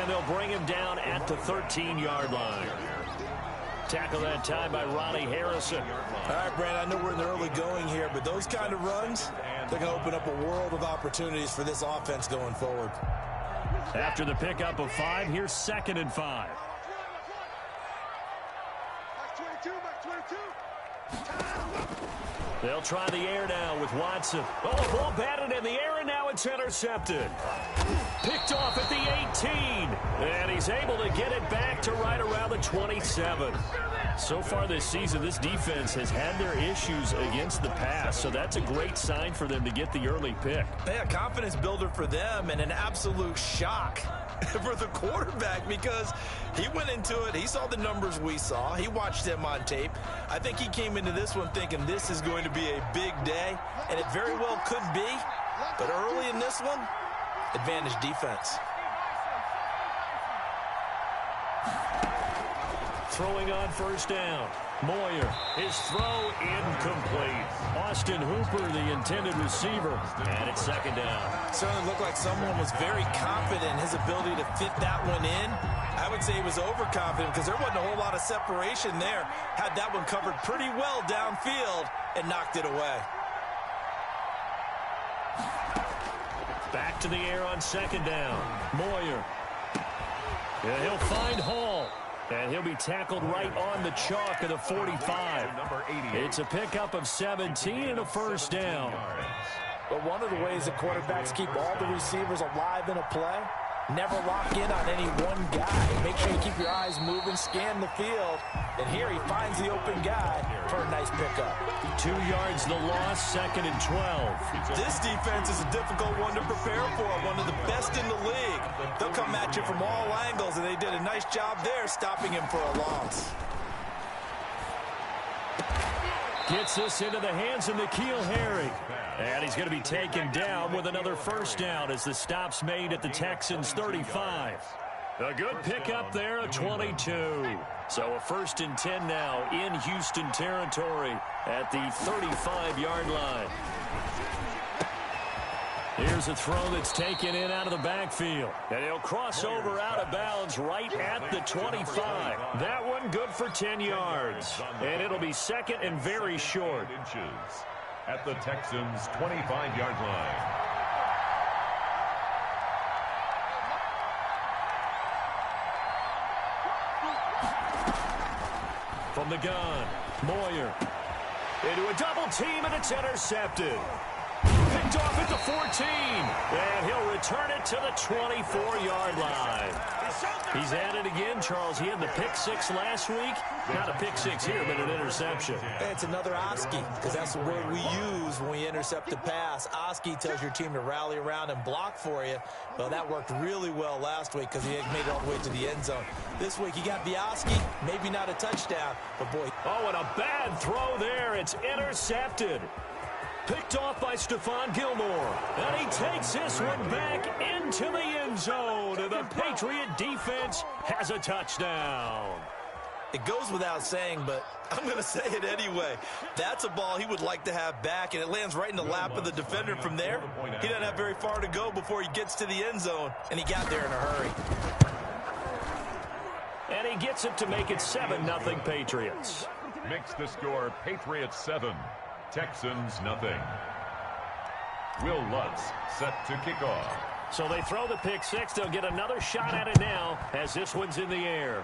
And they'll bring him down at the 13-yard line. Tackle that time by Ronnie Harrison. All right, Brand, I know we're in the early going here, but those kind of runs, they're going to open up a world of opportunities for this offense going forward. After the pickup of 5, here's 2nd and 5. They'll try the air now with Watson. Oh, ball batted in the air, and now it's intercepted. Picked off at the 18. And he's able to get it back to right around the 27. So far this season, this defense has had their issues against the pass, so that's a great sign for them to get the early pick. Yeah, confidence builder for them and an absolute shock for the quarterback because he went into it. He saw the numbers we saw. He watched them on tape. I think he came into this one thinking this is going to be a big day, and it very well could be. But early in this one, advantage defense. Throwing on 1st down. Moyer, his throw incomplete. Austin Hooper, the intended receiver, and it's 2nd down. Certainly looked like someone was very confident in his ability to fit that one in. I would say he was overconfident because there wasn't a whole lot of separation there. Had that one covered pretty well downfield and knocked it away. Back to the air on 2nd down. Moyer. And he'll find Hall. And he'll be tackled right on the chalk of the 45. It's a pickup of 17 and a 1st down. But one of the ways that quarterbacks keep all the receivers alive in a play, never lock in on any one guy. Make sure you keep your eyes moving, scan the field. And here he finds the open guy for a nice pickup. 2 yards the loss, 2nd and 12. This defense is a difficult one to prepare for, one of the best in the league. They'll come at you from all angles, and they did a nice job there stopping him for a loss. Gets this into the hands of N'Keal Harry. And he's going to be taken down with another 1st down as the stop's made at the Texans' 35. A good pickup there, a 22. So a 1st and 10 now in Houston territory at the 35-yard line. Here's a throw that's taken in out of the backfield. And he'll cross over out of bounds right at the 25. That one good for 10 yards. And it'll be 2nd and very short. At the Texans' 25-yard line. From the gun, Moyer. Into a double team, and it's intercepted. Picked off at the 14, and he'll return it to the 24-yard line. He's at it again, Charles. He had the pick 6 last week. Not a pick 6 here, but an interception. It's another Oski, because that's the word we use when we intercept a pass. Oski tells your team to rally around and block for you. Well, that worked really well last week because he made it all the way to the end zone. This week, he got the Oski, maybe not a touchdown, but boy. Oh, and a bad throw there. It's intercepted. Picked off by Stephon Gilmore. And he takes this one back into the end zone. And the Patriot defense has a touchdown. It goes without saying, but I'm going to say it anyway. That's a ball he would like to have back, and it lands right in the lap of the defender from there. He doesn't have very far to go before he gets to the end zone, and he got there in a hurry. And he gets it to make it 7-0 Patriots. Makes the score Patriots 7. Texans nothing. Will Lutz set to kick off. So they throw the pick 6. They'll get another shot at it now as this one's in the air.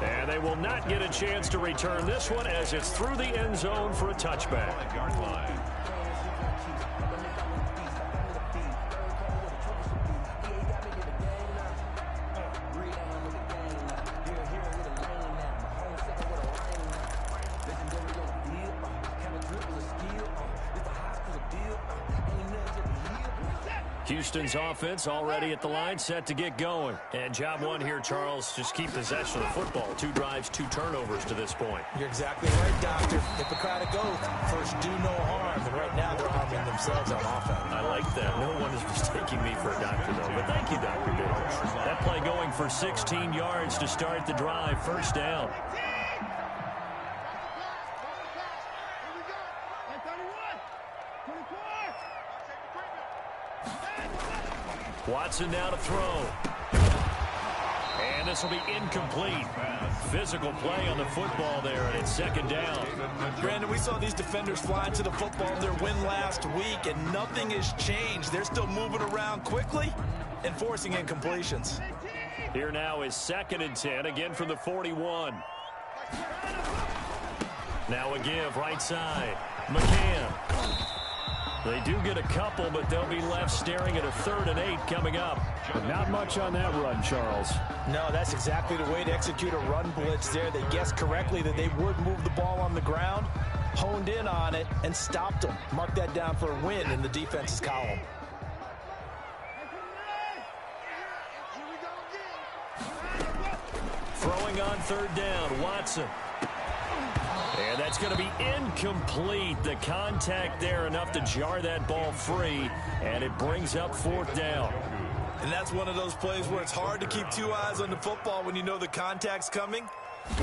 And they will not get a chance to return this one as it's through the end zone for a touchback. Houston's offense already at the line, set to get going. And job one here, Charles, just keep possession of the football. 2 drives, 2 turnovers to this point. You're exactly right, Doctor. Hippocratic oath. First, do no harm. And right now, they're harming themselves on offense. I like that. No one is mistaking me for a doctor, though. But thank you, Dr. Davis. That play going for 16 yards to start the drive. 1st down. Watson now to throw. And this will be incomplete. Physical play on the football there, and it's second down. Brandon, we saw these defenders fly into the football in their win last week, and nothing has changed. They're still moving around quickly and forcing incompletions. Here now is 2nd and 10, again from the 41. Now a give, right side. McCann. They do get a couple, but they'll be left staring at a 3rd and 8 coming up. Not much on that run, Charles. No, that's exactly the way to execute a run blitz there. They guessed correctly that they would move the ball on the ground, honed in on it, and stopped them. Mark that down for a win in the defense's column. Throwing on 3rd down, Watson. And that's going to be incomplete. The contact there enough to jar that ball free, and it brings up 4th down. And that's one of those plays where it's hard to keep 2 eyes on the football when you know the contact's coming,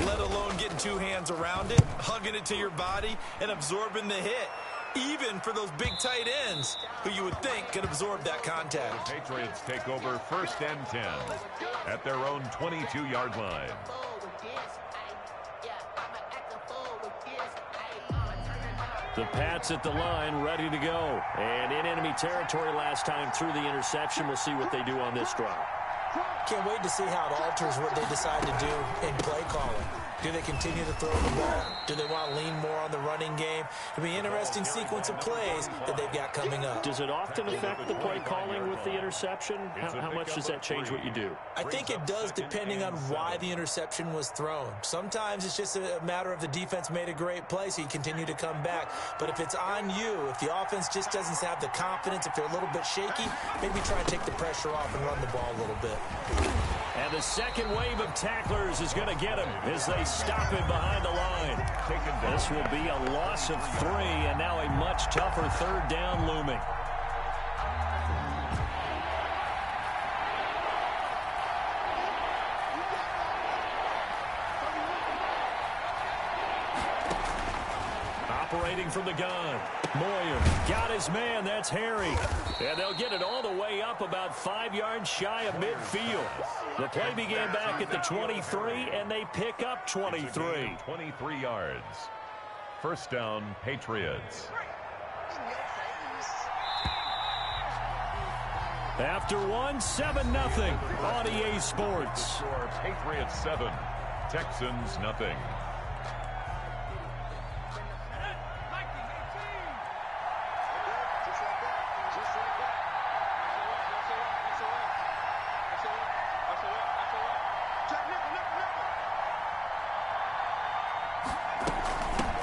let alone getting 2 hands around it, hugging it to your body, and absorbing the hit, even for those big tight ends who you would think could absorb that contact. The Patriots take over 1st and 10 at their own 22-yard line. The Pats at the line, ready to go. And in enemy territory last time through the interception. We'll see what they do on this drive. Can't wait to see how it alters what they decide to do in play calling. Do they continue to throw the ball? Do they want to lean more on the running game? It'll be an interesting sequence of plays that they've got coming up. Does it often affect the play calling with the interception? How much does that change what you do? I think it does depending on why the interception was thrown. Sometimes it's just a matter of the defense made a great play, so you continue to come back. But if it's on you, if the offense just doesn't have the confidence, if they're a little bit shaky, maybe try and take the pressure off and run the ball a little bit. And the second wave of tacklers is going to get him as they stop him behind the line. This will be a loss of 3, and now a much tougher 3rd down looming. Operating from the gun. Moyer got his man. That's Harry. And they'll get it all the way up about 5 yards shy of midfield. The play began back at the 23, and they pick up 23. 23 yards. 1st down, Patriots. After 1, 7-0 on EA Sports. Score Patriots 7, Texans nothing.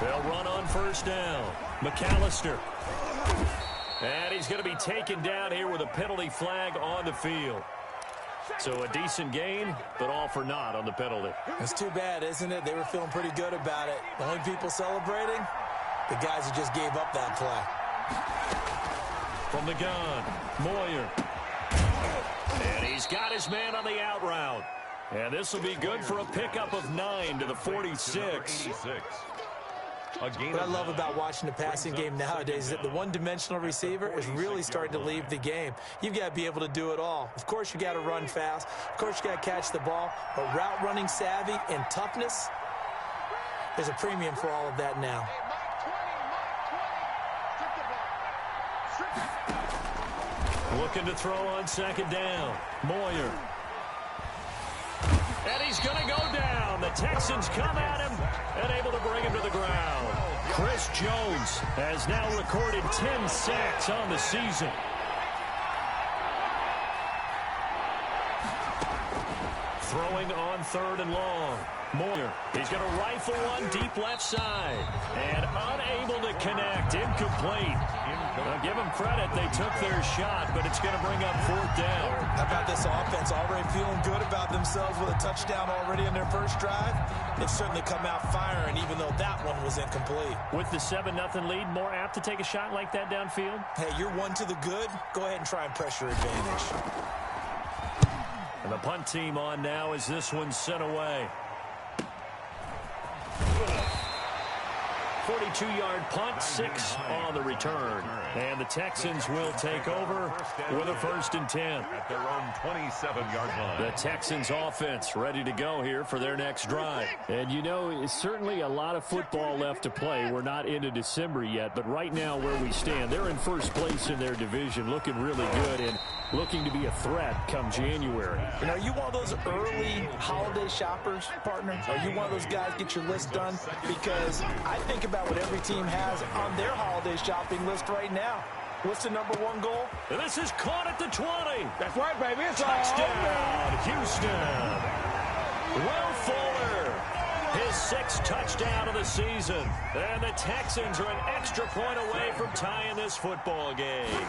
They'll run on 1st down. McAllister. And he's going to be taken down here with a penalty flag on the field. So a decent gain, but all for naught on the penalty. It's too bad, isn't it? They were feeling pretty good about it. The only people celebrating, the guys who just gave up that play. From the gun, Moyer. And he's got his man on the out route. And this will be good for a pickup of 9 to the 46. What I love about watching the passing game nowadays is that the one-dimensional receiver is really starting to leave the game. You've got to be able to do it all. Of course, you got to run fast. Of course, you got to catch the ball. But route running savvy and toughness, there's a premium for all of that now. Looking to throw on 2nd down. Moyer. And he's going to go down. The Texans come at him and able to bring him to the ground. Chris Jones has now recorded 10 sacks on the season. Throwing on 3rd and long. Moyer. He's going to rifle one deep left side. And unable to connect. Incomplete. Now give them credit. They took their shot, but it's going to bring up 4th down. How about this offense already feeling good about themselves with a touchdown already on their first drive? They've certainly come out firing, even though that one was incomplete. With the 7-0 lead, more apt to take a shot like that downfield? Hey, you're one to the good. Go ahead and try and pressure advantage. And the punt team on now as this one's sent away. 42-yard punt, 6 on the return. And the Texans will take over with a 1st and 10. At their own 27-yard line. The Texans offense ready to go here for their next drive. And you know, it's certainly a lot of football left to play. We're not into December yet, but right now where we stand, they're in first place in their division, looking really good and looking to be a threat come January. You know, are you one of those early holiday shoppers, partner? Are you one of those guys get your list done? Because I think about what every team has on their holiday shopping list right now. What's the #1 goal? This is caught at the 20. That's right, baby. It's Touchdown, Houston. Will Fuller, his 6th touchdown of the season. And the Texans are an extra point away from tying this football game.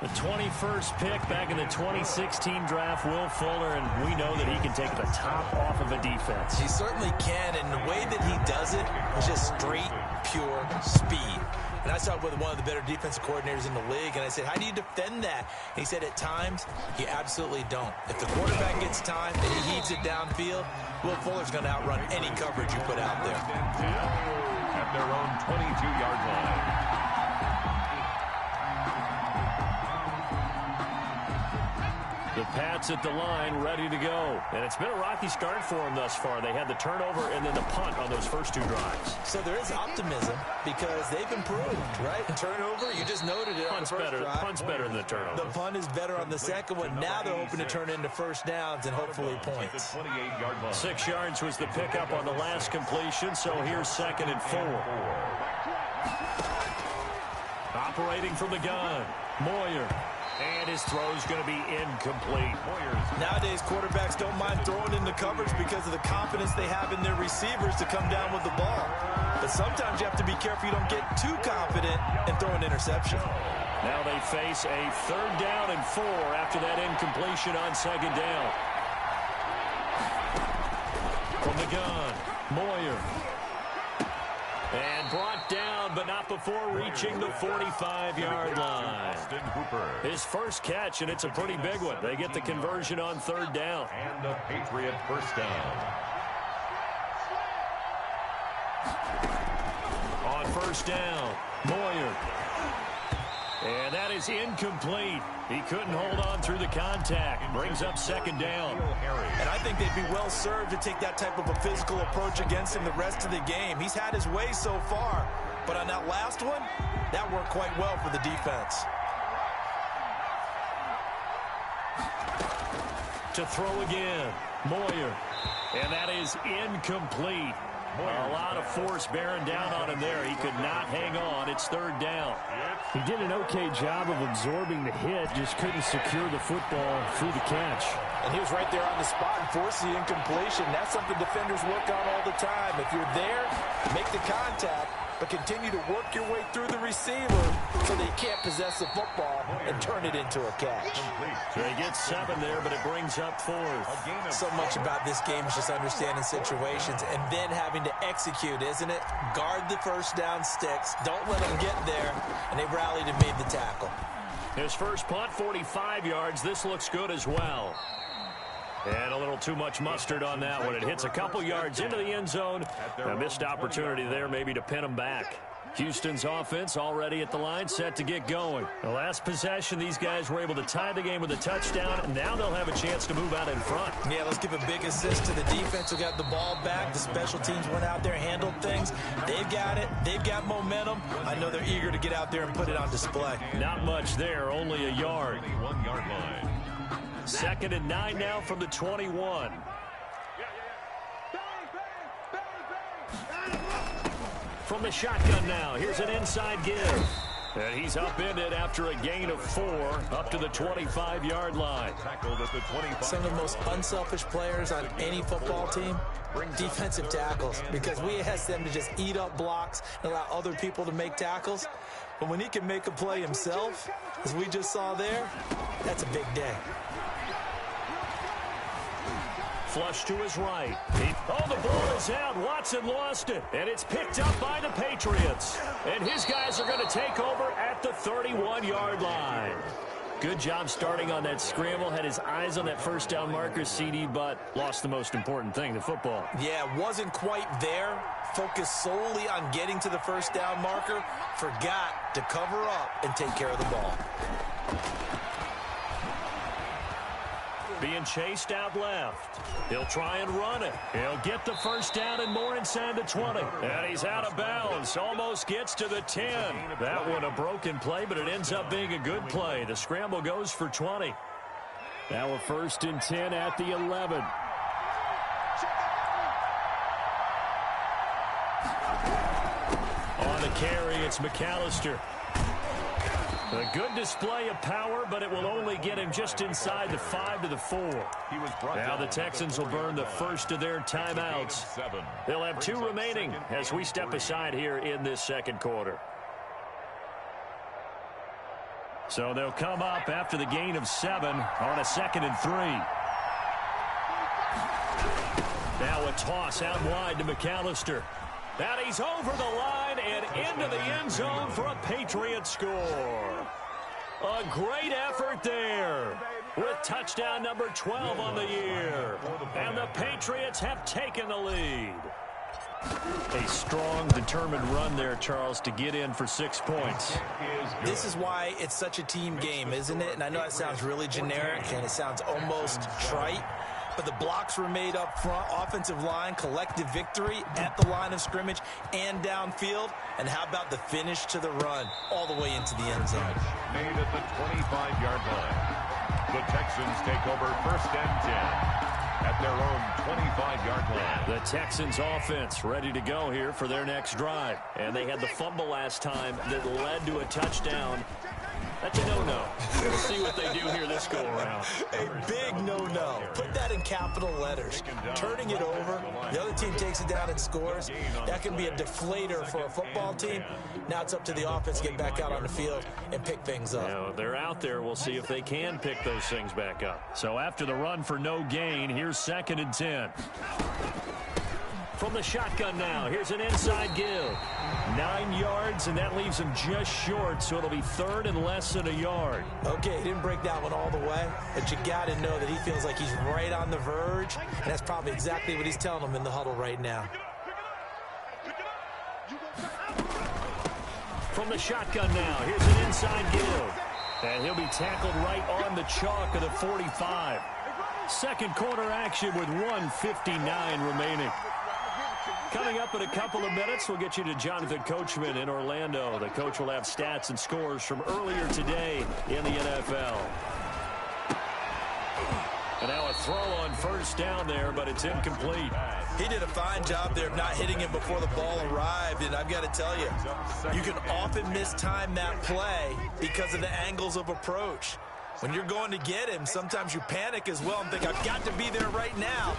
The 21st pick back in the 2016 draft, Will Fuller, and we know that he can take the top off of a defense. He certainly can, and the way that he does it is just straight, pure speed. And I saw it with one of the better defensive coordinators in the league, and I said, how do you defend that? And he said, at times, you absolutely don't. If the quarterback gets time and he heaves it downfield, Will Fuller's going to outrun any coverage you put out there. At their own 22-yard line. The Pats at the line, ready to go. And it's been a rocky start for them thus far. They had the turnover and then the punt on those first 2 drives. So there is optimism because they've improved, right? Turnover, you just noted it on the first drive. Punt's better than the turnover. The punt is better on the second one. Now they're hoping to turn into first downs and hopefully points. 6 yards was the pickup on the last completion, so here's 2nd and 4. Operating from the gun, Moyer. And his throw's going to be incomplete. Nowadays, quarterbacks don't mind throwing into coverage because of the confidence they have in their receivers to come down with the ball. But sometimes you have to be careful you don't get too confident and throw an interception. Now they face a 3rd down and 4 after that incompletion on 2nd down. From the gun, Moyer. And brought down, but not before reaching the 45-yard line. His first catch, and it's a pretty big one. They get the conversion on 3rd down. And the Patriot first down. On 1st down, Moyer. And that is incomplete. He couldn't hold on through the contact. Brings up 2nd down. And I think they'd be well served to take that type of a physical approach against him the rest of the game. He's had his way so far. But on that last one, that worked quite well for the defense. To throw again, Moyer. And that is incomplete. A lot of force bearing down on him there. He could not hang on. It's 3rd down. He did an okay job of absorbing the hit, just couldn't secure the football through the catch. And he was right there on the spot and forced the incompletion. That's something defenders work on all the time. If you're there, make the contact, but continue to work your way through the receiver so they can't possess the football and turn it into a catch. So he gets 7 there, but it brings up 4th. So much about this game is just understanding situations and then having to execute, isn't it? Guard the first down sticks. Don't let them get there. And they rallied and made the tackle. His first punt, 45 yards. This looks good as well. And a little too much mustard on that one. It hits a couple yards into the end zone. A missed opportunity there maybe to pin him back. Houston's offense already at the line, set to get going. The last possession, these guys were able to tie the game with a touchdown, and now they'll have a chance to move out in front. Yeah, let's give a big assist to the defense who got the ball back. The special teams went out there, handled things. They've got it. They've got momentum. I know they're eager to get out there and put it on display. Not much there, only a yard. 1-yard line. 2nd and 9 now from the 21. From the shotgun now, here's an inside give. And he's upended after a gain of 4 up to the 25-yard line. Tackled at the 25. Some of the most unselfish players on any football team, defensive tackles, because we ask them to just eat up blocks and allow other people to make tackles. But when he can make a play himself, as we just saw there, that's a big day. Flush to his right. The ball is out. Watson lost it. And it's picked up by the Patriots. And his guys are going to take over at the 31-yard line. Good job starting on that scramble. Had his eyes on that first down marker, CD, but lost the most important thing, the football. Yeah, wasn't quite there. Focused solely on getting to the first down marker. Forgot to cover up and take care of the ball. Being chased out left. He'll try and run it. He'll get the first down and more inside the 20. And he's out of bounds. Almost gets to the 10. That one a broken play, but it ends up being a good play. The scramble goes for 20. Now a 1st and 10 at the 11. On the carry, it's McAllister. A good display of power, but it will only get him just inside the 5 to the 4. Now the Texans will burn the first of their timeouts. They'll have 2 remaining as we step aside here in this second quarter. So they'll come up after the gain of 7 on a 2nd and 3. Now a toss out wide to McAllister. And he's over the line and into the end zone for a Patriots score. A great effort there with touchdown number 12 on the year. And the Patriots have taken the lead. A strong, determined run there, Charles, to get in for 6 points. This is why it's such a team game, isn't it? And I know it sounds really generic and it sounds almost trite. But the blocks were made up front, offensive line, collective victory at the line of scrimmage and downfield. And how about the finish to the run all the way into the end zone? Made at the 25-yard line. The Texans take over 1st and 10 at their own 25-yard line. The Texans offense ready to go here for their next drive. And they had the fumble last time that led to a touchdown. That's a no-no. We'll see what they do here this go-around. A big no-no. Put that in capital letters. Turning it over, the other team takes it down and scores. That can be a deflator for a football team. Now it's up to the offense to get back out on the field and pick things up. Now, if they're out there, we'll see if they can pick those things back up. So after the run for no gain, here's 2nd and 10. From the shotgun now, here's an inside give. 9 yards, and that leaves him just short, so it'll be 3rd and less than a yard. Okay, he didn't break that one all the way, but you got to know that he feels like he's right on the verge, and that's probably exactly what he's telling them in the huddle right now. From the shotgun now, here's an inside give. And he'll be tackled right on the chalk of the 45. Second quarter action with 1:59 remaining. Coming up in a couple of minutes, we'll get you to Jonathan Coachman in Orlando. The coach will have stats and scores from earlier today in the NFL. And now a throw on 1st down there, but it's incomplete. He did a fine job there of not hitting him before the ball arrived, and I've got to tell you, you can often mistime that play because of the angles of approach. When you're going to get him, sometimes you panic as well and think, I've got to be there right now.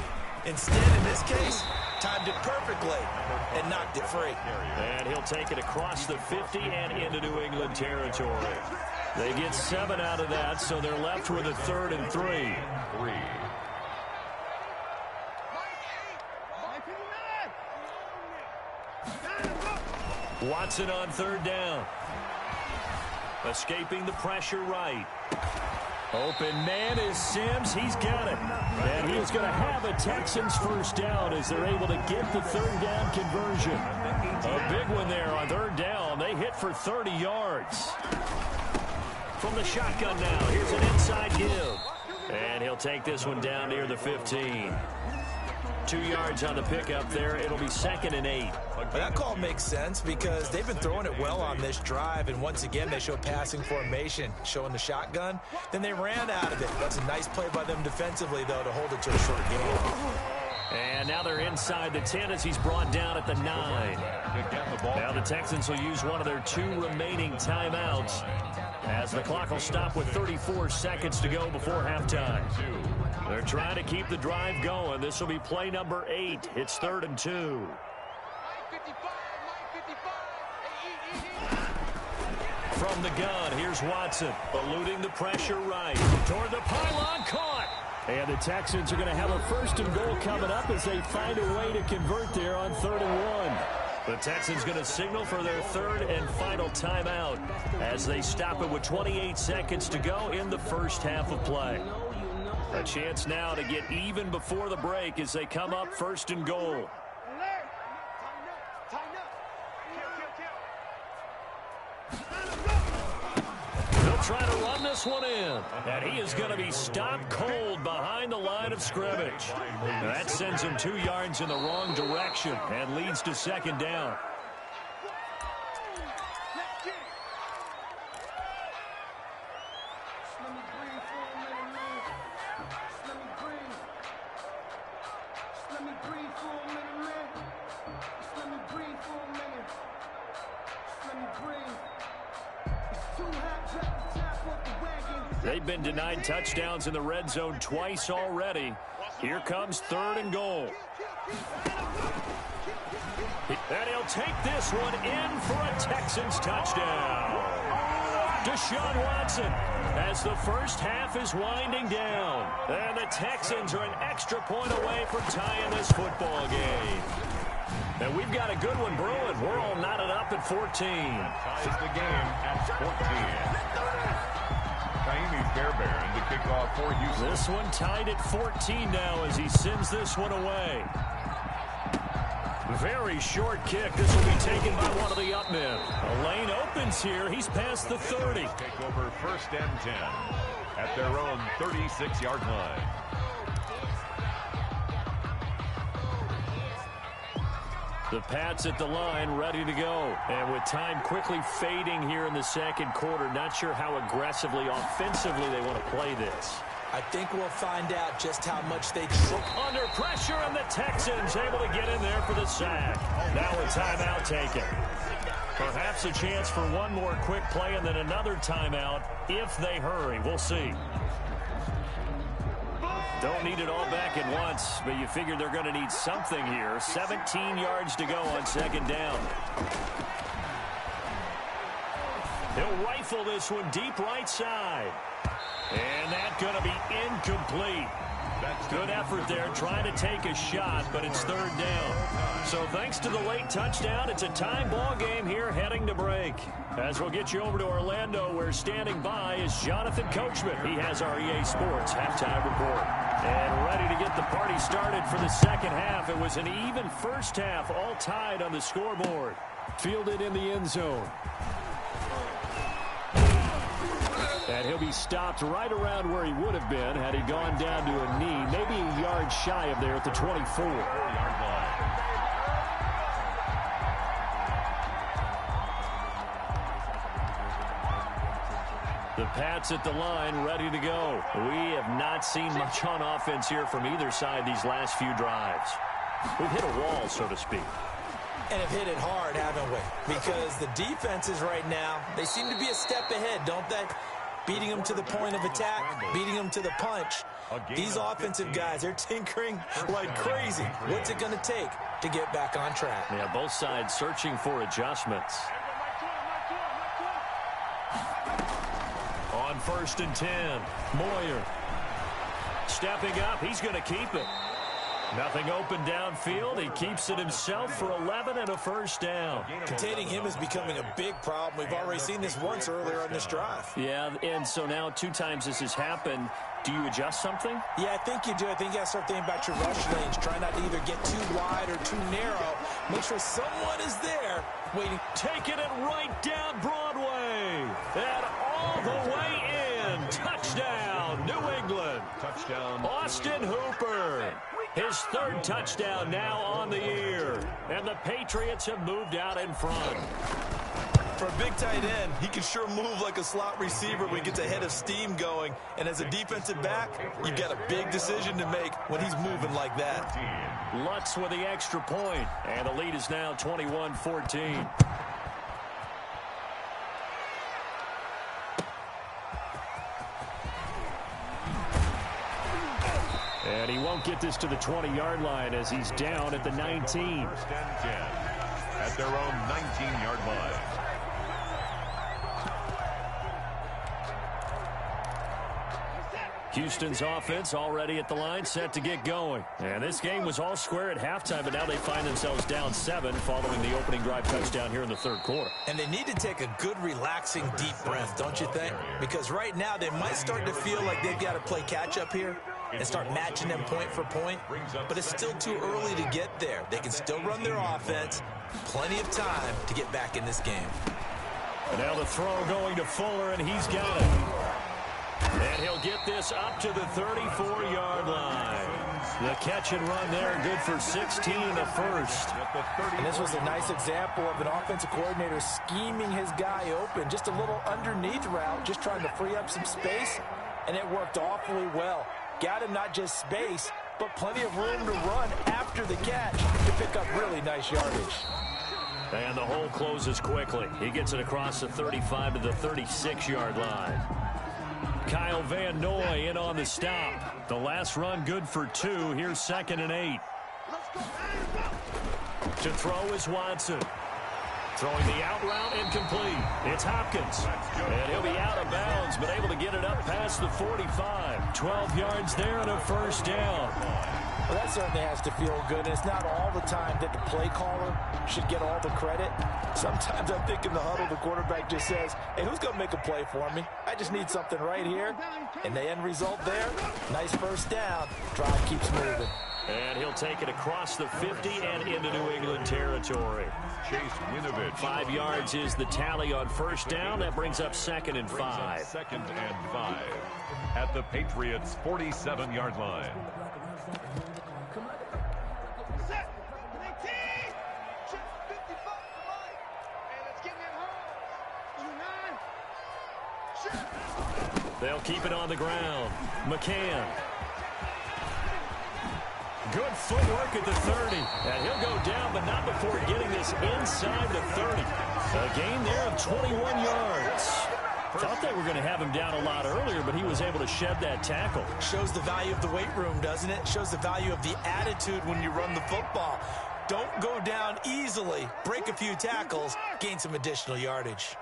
Instead, in this case, timed it perfectly and knocked it free. And he'll take it across the 50 and into New England territory. They get 7 out of that, so they're left with a 3rd and 3. Watson on 3rd down. Escaping the pressure right. Open man is Sims. He's got it. And he's going to have a Texans 1st down as they're able to get the 3rd down conversion. A big one there on 3rd down. They hit for 30 yards. From the shotgun now, here's an inside give. And he'll take this one down near the 15. 2 yards on the pickup there. It'll be 2nd and 8. But that call makes sense because they've been throwing it well on this drive, and once again they show passing formation, showing the shotgun. Then they ran out of it. That's a nice play by them defensively, though, to hold it to a short game. And now they're inside the 10 as he's brought down at the 9. Now the Texans will use one of their 2 remaining timeouts as the clock will stop with 34 seconds to go before halftime. They're trying to keep the drive going. This will be play number 8. It's 3rd and 2. From the gun, here's Watson, eluding the pressure right. Toward the pylon, caught. And the Texans are going to have a 1st and goal coming up as they find a way to convert there on 3rd and 1. The Texans going to signal for their third and final timeout as they stop it with 28 seconds to go in the first half of play. A chance now to get even before the break as they come up first and goal. They'll try to run this one in, and he is going to be stopped cold behind the line of scrimmage. That sends him 2 yards in the wrong direction and leads to second down. They've been denied touchdowns in the red zone twice already. Here comes third and goal. And he'll take this one in for a Texans touchdown. Deshaun Watson as the first half is winding down. And the Texans are an extra point away from tying this football game. And we've got a good one brewing. We're all knotted up at 14. Ties the game at 14. Fairbairn to kick off for Houston. This one tied at 14 now as he sends this one away. Very short kick. This will be taken by one of the up men. A lane opens here. He's past the 30. Take over first and 10 at their own 36-yard line. The Pats at the line, ready to go. And with time quickly fading here in the second quarter, not sure how aggressively, offensively they want to play this. I think we'll find out just how much they under pressure, and the Texans able to get in there for the sack. Now a timeout taken. Perhaps a chance for one more quick play and then another timeout if they hurry. We'll see. Don't need it all back at once, but you figure they're going to need something here. 17 yards to go on second down. He'll rifle this one deep right side. And that's going to be incomplete. Good effort there trying to take a shot, but it's third down. So thanks to the late touchdown, it's a time ball game here heading to break. As we'll get you over to Orlando, where standing by is Jonathan Coachman. He has our EA Sports halftime report. And ready to get the party started for the second half. It was an even first half, all tied on the scoreboard. Fielded in the end zone. And he'll be stopped right around where he would have been had he gone down to a knee, maybe a yard shy of there at the 24. The Pats at the line, ready to go. We have not seen much on offense here from either side these last few drives. We've hit a wall, so to speak. And have hit it hard, haven't we? Because the defenses right now, they seem to be a step ahead, don't they? Beating them to the point of attack, beating them to the punch. These offensive guys, they're tinkering like crazy. What's it going to take to get back on track? Yeah, both sides searching for adjustments. On first and 10, Moyer. Stepping up, he's going to keep it. Nothing open downfield. He keeps it himself for 11 and a first down. Containing him is becoming a big problem. We've already seen this once earlier on this drive. Yeah, and so now 2 times this has happened. Do you adjust something? Yeah, I think you do. I think you got to start thinking about your rush lanes. Try not to either get too wide or too narrow. Make sure someone is there waiting. Taking it right down Broadway. And all the way in. Touchdown, New England. Touchdown. Austin Hooper. His third touchdown now on the year. And the Patriots have moved out in front. For a big tight end, he can sure move like a slot receiver when he gets a head of steam going. And as a defensive back, you've got a big decision to make when he's moving like that. Lutz with the extra point. And the lead is now 21-14. And he won't get this to the 20-yard line as he's down at the 19. First and 10 at their own 19-yard line. Houston's offense already at the line, set to get going. And this game was all square at halftime, but now they find themselves down 7 following the opening drive touchdown here in the third quarter. And they need to take a good, relaxing, deep breath, don't you think? Because right now they might start to feel like they've got to play catch-up here and start matching them point for point. But it's still too early to get there. They can still run their offense. Plenty of time to get back in this game. And now the throw going to Fuller, and he's got it. And he'll get this up to the 34-yard line. The catch and run there, good for 16 in the first. And this was a nice example of an offensive coordinator scheming his guy open. Just a little underneath route, just trying to free up some space, and it worked awfully well. Got him not just space, but plenty of room to run after the catch to pick up really nice yardage. And the hole closes quickly. He gets it across the 35 to the 36-yard line. Kyle Van Noy in on the stop. The last run good for 2. Here's 2nd and 8. To throw is Watson. Throwing the out route incomplete. It's Hopkins. And he'll be out of bounds, but able to get it up past the 45. 12 yards there and a first down. Well, that certainly has to feel good. And it's not all the time that the play caller should get all the credit. Sometimes I'm thinking the huddle, the quarterback just says, hey, who's going to make a play for me? I just need something right here. And the end result there, nice first down. Drive keeps moving. And he'll take it across the 50 and into New England territory. Chase Winovich. 5 yards is the tally on first down. That brings up 2nd and 5. 2nd and 5 at the Patriots' 47-yard line. They'll keep it on the ground. McCann. Good footwork at the 30. And he'll go down, but not before getting this inside the 30. A gain there of 21 yards. Thought they were going to have him down a lot earlier, but he was able to shed that tackle. Shows the value of the weight room, doesn't it? Shows the value of the attitude when you run the football. Don't go down easily. Break a few tackles. Gain some additional yardage.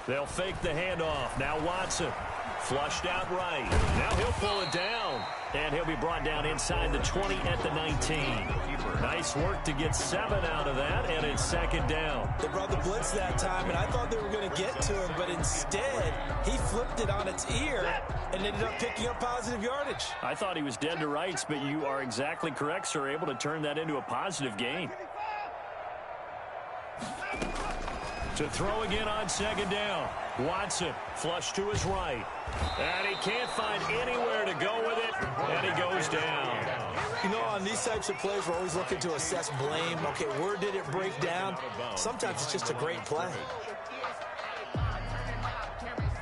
They'll fake the handoff. Now Watson. Flushed out right. Now he'll pull it down. And he'll be brought down inside the 20 at the 19. Nice work to get 7 out of that, and it's 2nd down. They brought the blitz that time, and I thought they were going to get to him, but instead, he flipped it on its ear and ended up picking up positive yardage. I thought he was dead to rights, but you are exactly correct, sir. Able to turn that into a positive gain. To throw again on 2nd down. Watson, flush to his right. And he can't find anywhere to go with it, and he goes down. You know, on these types of plays, we're always looking to assess blame. Okay, where did it break down? Sometimes it's just a great play.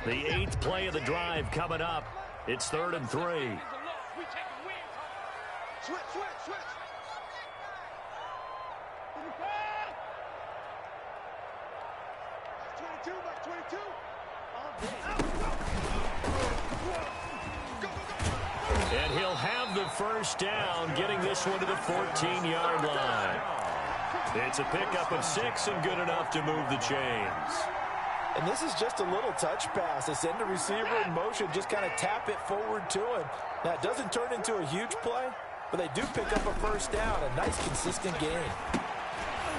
The 8th play of the drive coming up. It's 3rd and 3. Switch. And he'll have the first down, getting this one to the 14-yard line. It's a pickup of 6 and good enough to move the chains. And this is just a little touch pass. They send the receiver in motion, just kind of tap it forward to him. Now, it doesn't turn into a huge play, but they do pick up a first down, a nice, consistent gain.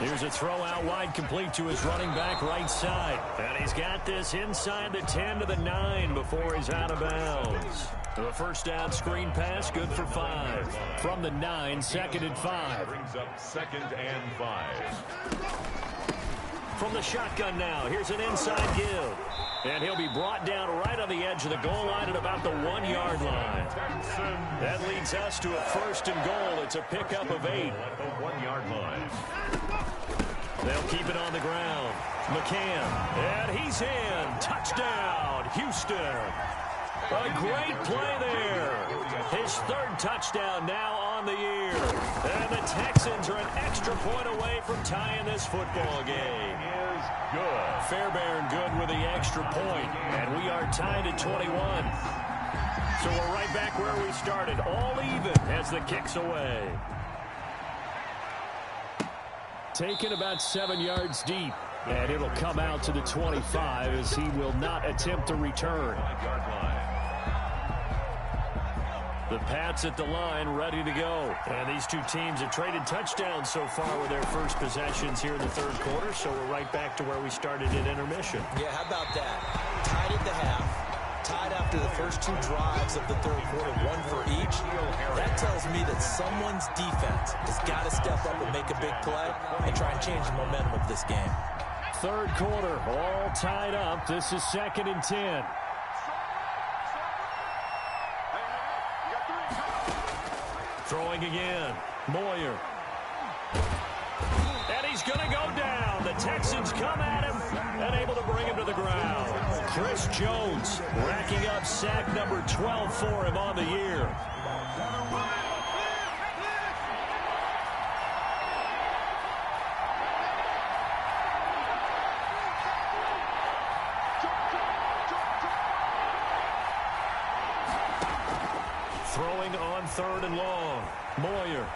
Here's a throw out wide, complete to his running back right side. And he's got this inside the 10 to the 9 before he's out of bounds. The first down screen pass, good for 5. From the 9, 2nd and 5. Brings up 2nd and 5. From the shotgun now, here's an inside give. And he'll be brought down right on the edge of the goal line at about the 1-yard line. That leads us to a 1st and goal. It's a pickup of 8. At the 1-yard line. They'll keep it on the ground. McCann, and he's in. Touchdown, Houston. A great play there. His 3rd touchdown now on the year. And the Texans are an extra point away from tying this football game. Is good. Fairbairn good with the extra point. And we are tied at 21. So we're right back where we started. All even as the kick's away. Taken about 7 yards deep. And it'll come out to the 25 as he will not attempt to return. 5-yard line. The Pats at the line, ready to go. And these two teams have traded touchdowns so far with their first possessions here in the third quarter, so we're right back to where we started at intermission. Yeah, how about that? Tied at the half. Tied after the first two drives of the third quarter, one for each. That tells me that someone's defense has got to step up and make a big play and try and change the momentum of this game. Third quarter, all tied up. This is 2nd and 10. Throwing again. Moyer. And he's going to go down. The Texans come at him and able to bring him to the ground. Chris Jones racking up sack number 12 for him on the year. Throwing on 3rd and long. Moyer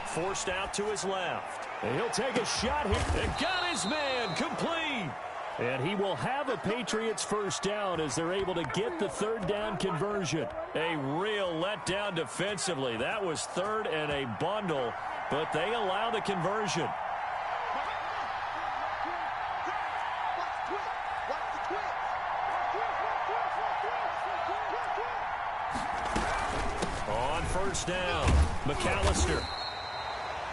forced out to his left. And he'll take a shot here. And got his man complete. And he will have a Patriots first down as they're able to get the 3rd down conversion. A real letdown defensively. That was 3rd and a bundle, but they allow the conversion. On first down, McAllister.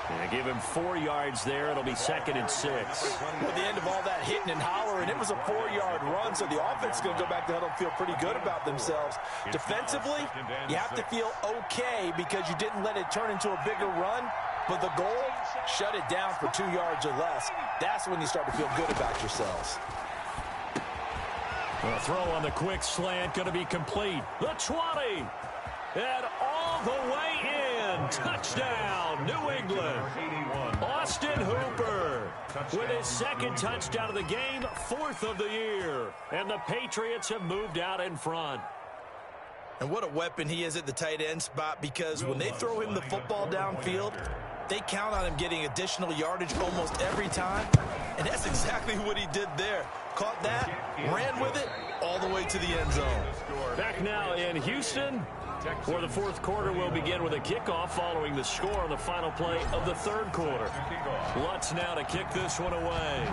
And give him 4 yards there. It'll be 2nd and 6. At the end of all that hitting and hollering, it was a 4-yard run, so the offense is going to go back to huddle and feel pretty good about themselves. Defensively, you have to feel okay because you didn't let it turn into a bigger run, but the goal, shut it down for 2 yards or less. That's when you start to feel good about yourselves. A throw on the quick slant, going to be complete. The 20. And all the way in. Touchdown, New England. Austin Hooper with his 2nd touchdown of the game, 4th of the year. And the Patriots have moved out in front. And what a weapon he is at the tight end spot, because when they throw him the football downfield, they count on him getting additional yardage almost every time. And that's exactly what he did there. Caught that, ran with it, all the way to the end zone. Back now in Houston, where the 4th quarter will begin with a kickoff following the score on the final play of the 3rd quarter. Lutz now to kick this one away.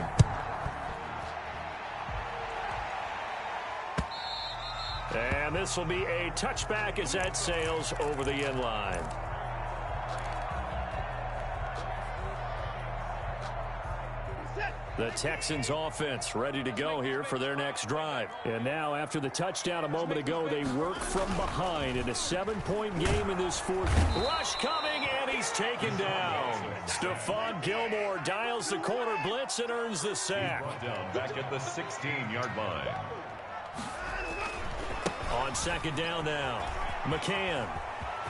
And this will be a touchback as that sails over the end line. The Texans offense ready to go here for their next drive. And now after the touchdown a moment ago, they work from behind in a 7-point game in this 4th. Rush coming, and he's taken down. Stephon Gilmore dials the corner blitz and earns the sack. Back at the 16-yard line. On 2nd down now, McCann.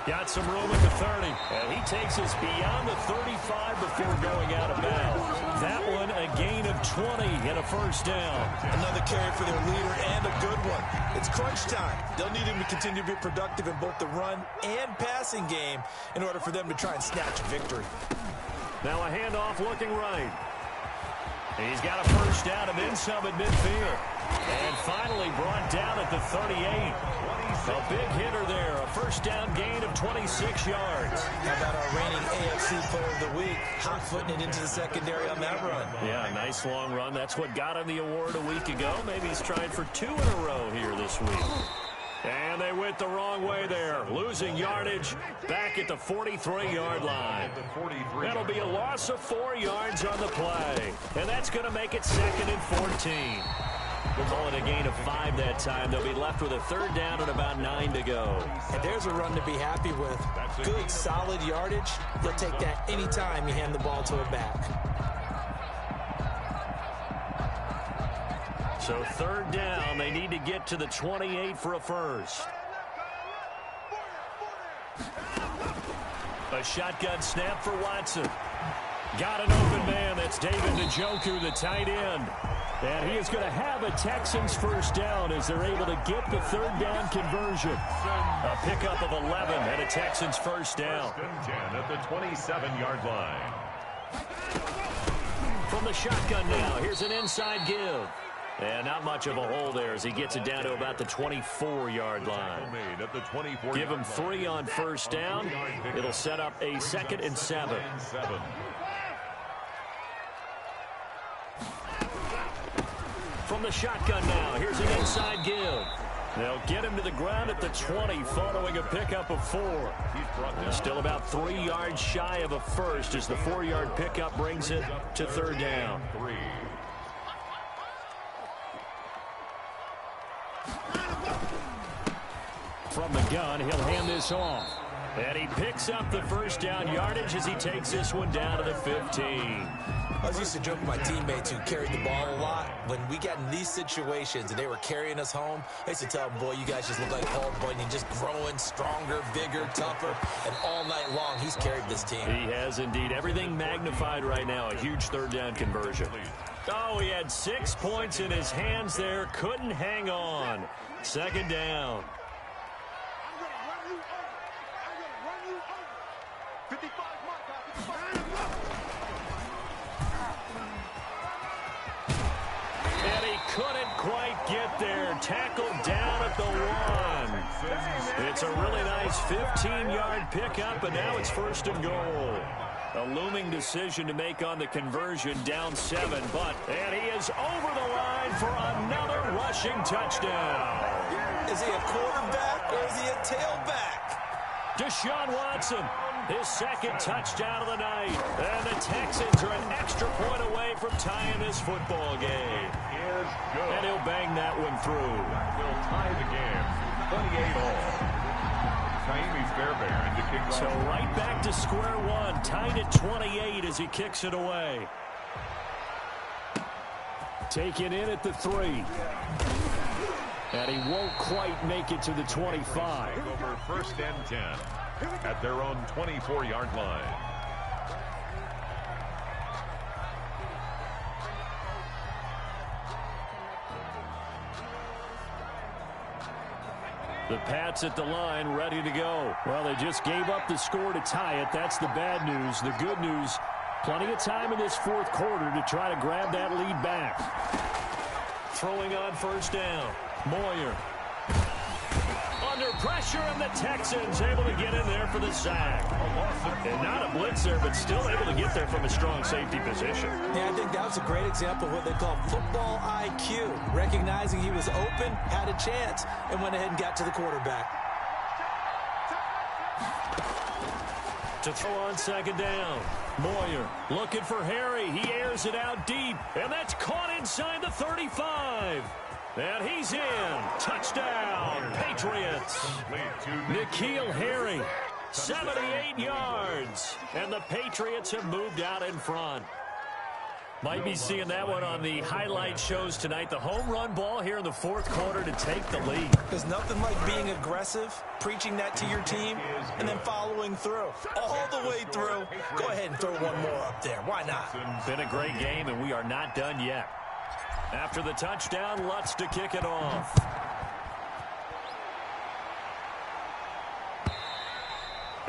Got some room at the 30, and he takes us beyond the 35 before going out of bounds. That one a gain of 20 and a first down. Another carry for their leader and a good one. It's crunch time. They'll need him to continue to be productive in both the run and passing game in order for them to try and snatch a victory. Now a handoff looking right. He's got a first down and then some at midfield. And finally brought down at the 38. A big hitter there. A first down gain of 26 yards. How about our reigning AFC Player of the Week, hot-footing it into the secondary on that run? Yeah, nice long run. That's what got him the award a week ago. Maybe he's trying for 2 in a row here this week. And they went the wrong way there. Losing yardage back at the 43-yard line. That'll be a loss of 4 yards on the play. And that's going to make it 2nd and 14. We'll call it a gain of 5 that time. They'll be left with a 3rd down and about 9 to go. And there's a run to be happy with. Good, solid yardage. They'll take that anytime you hand the ball to a back. So 3rd down, they need to get to the 28 for a first. A shotgun snap for Watson. Got an open man. That's David Njoku, the tight end. And he is going to have a Texans first down as they're able to get the 3rd down conversion. A pickup of 11 and a Texans first down. 10 at the 27-yard line. From the shotgun now, here's an inside give. And not much of a hole there as he gets it down to about the 24-yard line. Give him 3 on first down. It'll set up a 2nd and 7. From the shotgun now, here's an inside give. They'll get him to the ground at the 20 following a pickup of 4. He's still about 3 yards shy of a first as the 4-yard pickup brings it to 3rd down. From the gun, he'll hand this off. And he picks up the first down yardage as he takes this one down to the 15. I was used to joke with my teammates who carried the ball a lot. When we got in these situations and they were carrying us home, I used to tell them, boy, you guys just look like Paul Bunyan, just growing stronger, bigger, tougher. And all night long, he's carried this team. He has indeed. Everything magnified right now. A huge 3rd down conversion. Oh, he had 6 points in his hands there. Couldn't hang on. 2nd down. And he couldn't quite get there. Tackled down at the 1. It's a really nice 15-yard pickup, and now it's 1st and goal. A looming decision to make on the conversion, down 7, and he is over the line for another rushing touchdown. Is he a quarterback or is he a tailback? Deshaun Watson, his 2nd touchdown of the night. And the Texans are an extra point away from tying this football game. And he'll bang that one through. He'll tie the game, 28-all. So right back to square one, tied at 28 as he kicks it away. Taken in at the 3. And he won't quite make it to the 25. Over 1st and 10 at their own 24-yard line. The Pats at the line, ready to go. Well, they just gave up the score to tie it. That's the bad news. The good news, plenty of time in this 4th quarter to try to grab that lead back. Throwing on 1st down. Moyer. Under pressure, and the Texans able to get in there for the sack. And not a blitzer, but still able to get there from a strong safety position. Yeah, I think that was a great example of what they call football IQ. Recognizing he was open, had a chance, and went ahead and got to the quarterback. To throw on 2nd down. Moyer looking for Harry. He airs it out deep, and that's caught inside the 35. And he's in. Touchdown, Patriots. N'Keal Harry, 78 yards. And the Patriots have moved out in front. Might be seeing that one on the highlight shows tonight. The home run ball here in the 4th quarter to take the lead. There's nothing like being aggressive, preaching that to your team, and then following through. All the way through. Go ahead and throw one more up there. Why not? Been a great game, and we are not done yet. After the touchdown, Lutz to kick it off.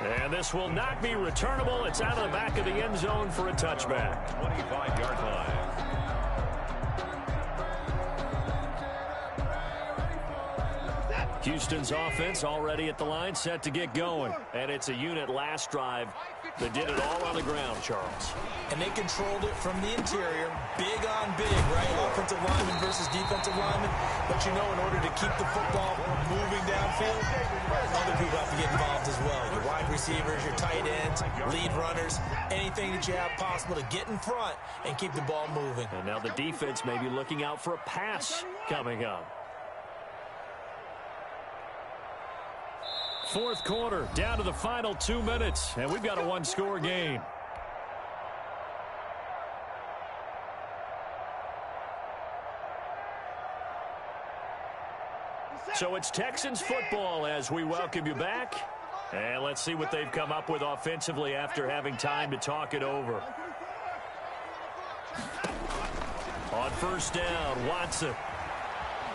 And this will not be returnable. It's out of the back of the end zone for a touchback. 25-yard line. Houston's offense already at the line, set to get going. And it's a unit last drive that did it all on the ground, Charles. And they controlled it from the interior. Big on big, right? Offensive lineman versus defensive lineman. But you know, in order to keep the football moving downfield, other people have to get involved as well. Your wide receivers, your tight ends, lead runners, anything that you have possible to get in front and keep the ball moving. And now the defense may be looking out for a pass coming up. 4th quarter, down to the final 2 minutes, and we've got a one-score game. So it's Texans football as we welcome you back. And let's see what they've come up with offensively after having time to talk it over. On 1st down, Watson.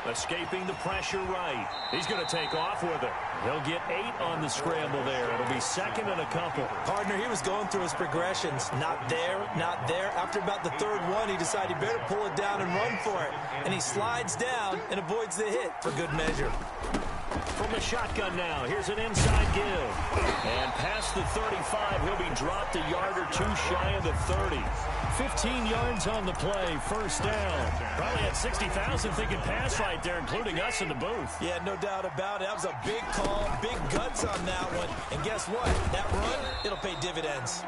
Escaping the pressure right. He's going to take off with it. He'll get 8 on the scramble there. It'll be second and a couple. Partner, he was going through his progressions. Not there, not there. After about the third one, he decided he better pull it down and run for it. And he slides down and avoids the hit for good measure. From the shotgun now, here's an inside give. And past the 35, he'll be dropped a yard or 2 shy of the 30. 15 yards on the play, first down. Probably had 60,000 thinking pass right there, including us in the booth. Yeah, no doubt about it. That was a big call, big guts on that one. And guess what? That run, it'll pay dividends.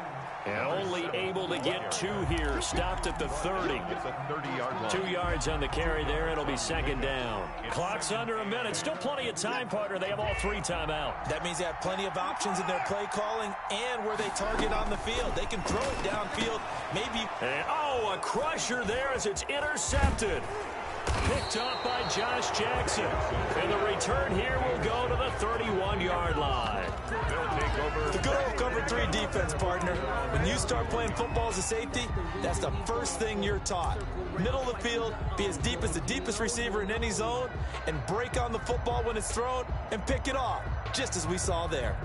And only able to get 2 here. Stopped at the 30. It's a 30-yard line. 2 yards on the carry there. It'll be second down. Clock's under a minute. Still plenty of time, partner. They have all 3 timeout. That means they have plenty of options in their play calling and where they target on the field. They can throw it downfield, maybe. And, a crusher there as it's intercepted. Picked off by Josh Jackson. And the return here will go to the 31-yard line. They'll take over. The good old cover 3 defense, partner. When you start playing football as a safety, that's the first thing you're taught. Middle of the field, be as deep as the deepest receiver in any zone, and break on the football when it's thrown and pick it off, just as we saw there.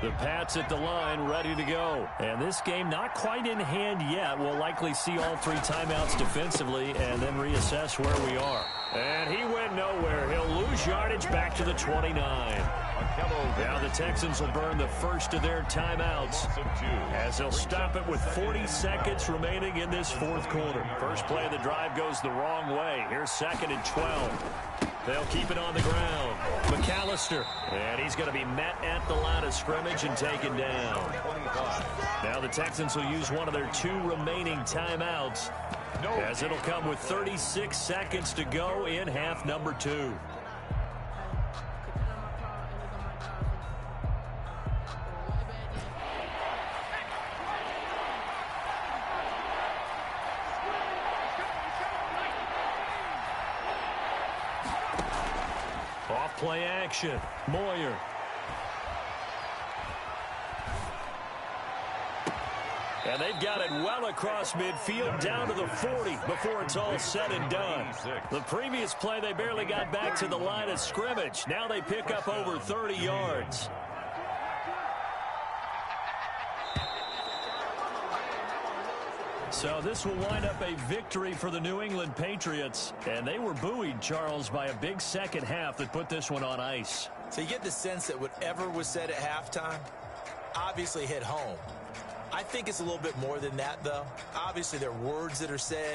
The Pats at the line, ready to go. And this game not quite in hand yet. We'll likely see all 3 timeouts defensively and then reassess where we are. And he went nowhere. He'll lose yardage back to the 29. Now the Texans will burn the first of their timeouts as they'll stop it with 40 seconds remaining in this 4th quarter. First play of the drive goes the wrong way. Here's 2nd and 12. They'll keep it on the ground. McAllister. And he's going to be met at the line of scrimmage and taken down. Now the Texans will use one of their 2 remaining timeouts, as it'll come with 36 seconds to go in half number 2. Play action. Moyer. And they've got it well across midfield down to the 40 before it's all said and done. The previous play, they barely got back to the line of scrimmage. Now they pick up over 30 yards. So this will wind up a victory for the New England Patriots. And they were buoyed, Charles, by a big second half that put this one on ice. So you get the sense that whatever was said at halftime obviously hit home. I think it's a little bit more than that, though. Obviously, there are words that are said